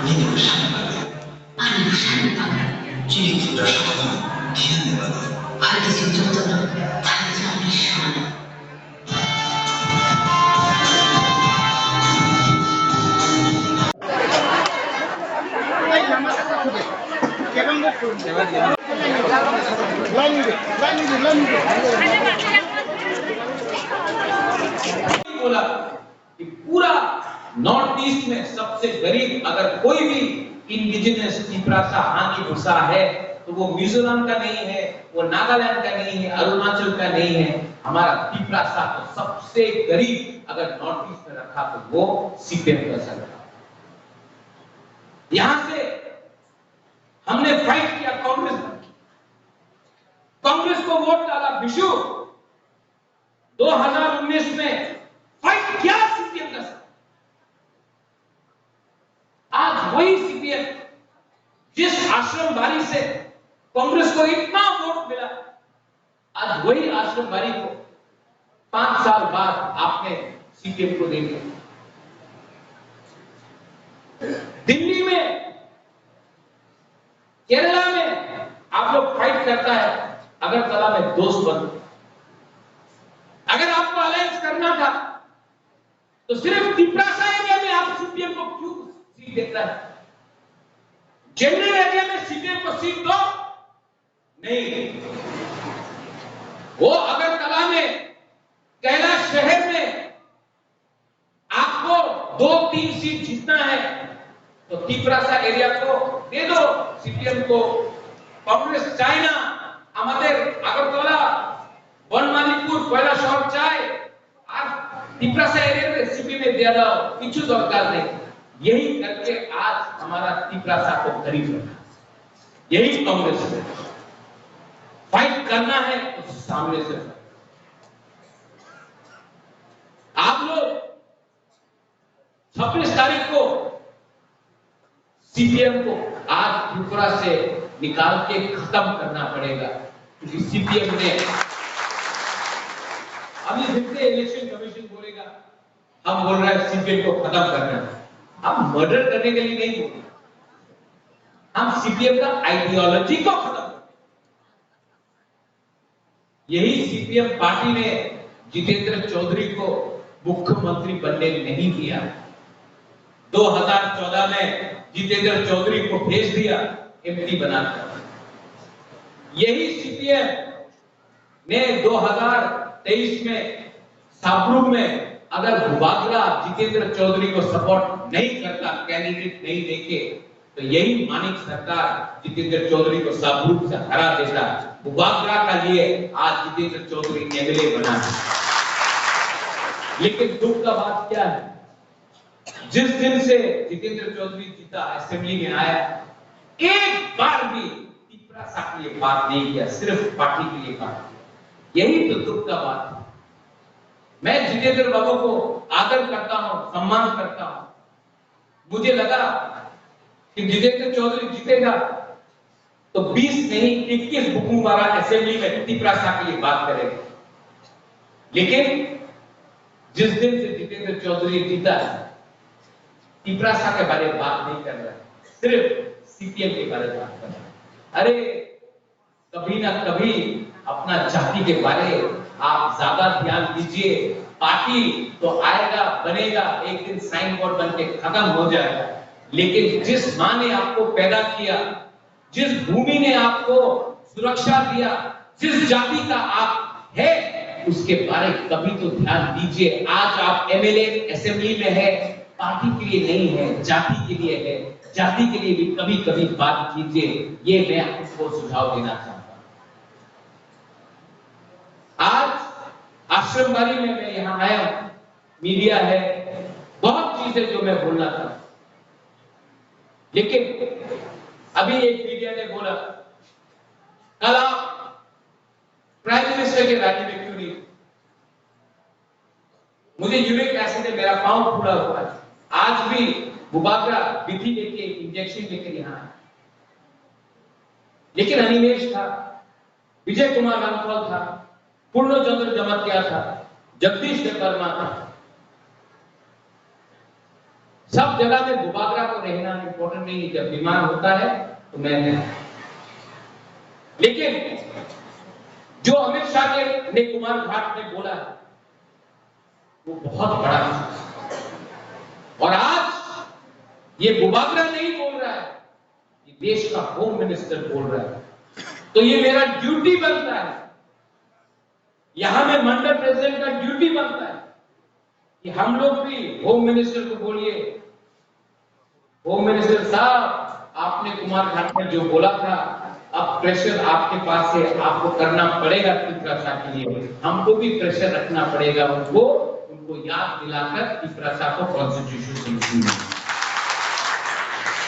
你不是那个人，아니 부산을 박아具体的说呢，天那个人， 발기증 정도는 다르지 않은 시원 बोला कि पूरा नॉर्थ ईस्ट में सबसे गरीब अगर कोई भी इंडिजिनस तिपरासा हांगी भूसा है तो वो मिजोरम का नहीं है, वो नागालैंड का नहीं है, अरुणाचल का नहीं है, हमारा तिपरासा तो सबसे गरीब अगर नॉर्थ ईस्ट में रखा तो वो सीपीएम का सरकार। यहां से हमने फाइट किया कांग्रेस को वोट डाला विशु 2019 में फाइट किया सीपीएम का साथ। आज वही सीपीएम जिस आश्रम बारी से कांग्रेस को इतना वोट मिला, आज वही आश्रम बारी को 5 साल बाद आपने सीपीएम को दे दिया। दिल्ली में, केरला में आप लोग फाइट करता है अगरतला में दोस्त बन। अगर आपको अलायंस करना था तो सिर्फ तिपरासा एरिया में आप सीपीएम को क्यों सीट देता है? जनरल एरिया में सीपीएम को सीट दो नहीं। वो अगरतला में, कैलाश शहर में आपको 2-3 सीट जीतना है तो तिपरासा एरिया को दे दो सीपीएम को। कांग्रेस चाय ना আমাদের আগরতলা, বনমালীপুর, কৈলাসহর চাই আর तिपरासा एरिया में सीपी में दे दो, कुछ दरकार नहीं। यही करके आज हमारा तिपरासा को गरीब रखा। यही कांग्रेस है, फाइट करना है तो सामने से। आप लोग 26 तारीख को सीपीएम को आज त्रिपुरा से निकाल के खत्म करना पड़ेगा, क्योंकि सीपीएम ने अभी फिर से इलेक्शन कमीशन बोलेगा हम बोल रहे हैं सीपीएम को खत्म करना है। हम मर्डर करने के लिए नहीं बोल रहे, हम सीपीएम का आइडियोलॉजी को खत्म। यही सीपीएम पार्टी ने जितेंद्र चौधरी को मुख्यमंत्री बनने नहीं दिया। 2014 में जितेंद्र चौधरी को भेज दिया एमपी बनाकर। यही सीपीएम ने 2023 में साबरू में अगर भुबागला जितेंद्र चौधरी को सपोर्ट नहीं करता, कैंडिडेट नहीं देके, तो यही मानिक सरकार जितेंद्र चौधरी को साबरू से हरा देता। भुबागला का लिए आज जितेंद्र चौधरी एमएलए बना। लेकिन दुख का बात क्या है, जिस दिन से जितेंद्र चौधरी जीता, असेंबली में आया, एक बार भी तिपरासा के लिए बात नहीं किया, सिर्फ पार्टी के लिए बात। यही तो दुख का बात है। मैं जितेंद्र बाबू को आदर करता हूं, सम्मान करता हूं। मुझे लगा कि जितेंद्र चौधरी जीतेगा तो 20 नहीं 21 बुकुम्बारा असेंबली में तिपरासा के लिए बात करेगा। लेकिन जिस दिन से जितेंद्र चौधरी जीता है, तिपरासा के बारे में बात नहीं कर रहा है, सिर्फ सीपीएम के बारे में बात कर रहा है। अरे कभी ना कभी अपना जाति के बारे आप ज्यादा ध्यान दीजिए। पार्टी तो आएगा, बनेगा, एक दिन साइन बोर्ड बन के खत्म हो जाएगा। लेकिन जिस मां ने आपको पैदा किया, जिस भूमि ने आपको सुरक्षा दिया, जिस जाति का आप है, उसके बारे कभी तो ध्यान दीजिए। आज आप एमएलए असेंबली में है, पार्टी के लिए नहीं है, जाति के लिए है। जाति के लिए भी कभी कभी बात कीजिए। ये मैं आपको सुझाव देना चाहता हूं। आज आश्रमबारी में मैं यहां आया हूं, मीडिया है, बहुत चीजें जो मैं बोलना था, लेकिन अभी एक मीडिया ने बोला कल आप प्राइम मिनिस्टर के राज्य में क्यों नहीं? मुझे यूरिक एसिड है, मेरा पांव फूला हुआ है। आज भी बुबागरा विधि लेके इंजेक्शन लेकर यहां आया। लेकिन अनिमेश था, विजय कुमार रामफल था, पूर्णचंद्र जमातिया था, जगदीश देववर्मा था। सब जगह में बुबागरा को रहना इंपॉर्टेंट नहीं है, जब बीमार होता है तो मैं, लेकिन जो अमित शाह ने कुमार घाट में बोला है वो बहुत बड़ा है। और आज ये बुबागरा नहीं बोल रहा है, ये देश का होम मिनिस्टर बोल रहा है, तो ये मेरा ड्यूटी बनता है, यहां में मंडल प्रेसिडेंट का ड्यूटी बनता है कि हम लोग भी होम मिनिस्टर को बोलिए, होम मिनिस्टर साहब आपने कुमार घाट में जो बोला था, अब प्रेशर आपके पास है, आपको करना पड़ेगा तिपरासा के लिए, हमको भी प्रेशर रखना पड़ेगा, उनको याद दिलाकर तिपरासा को कॉन्स्टिट्यूशन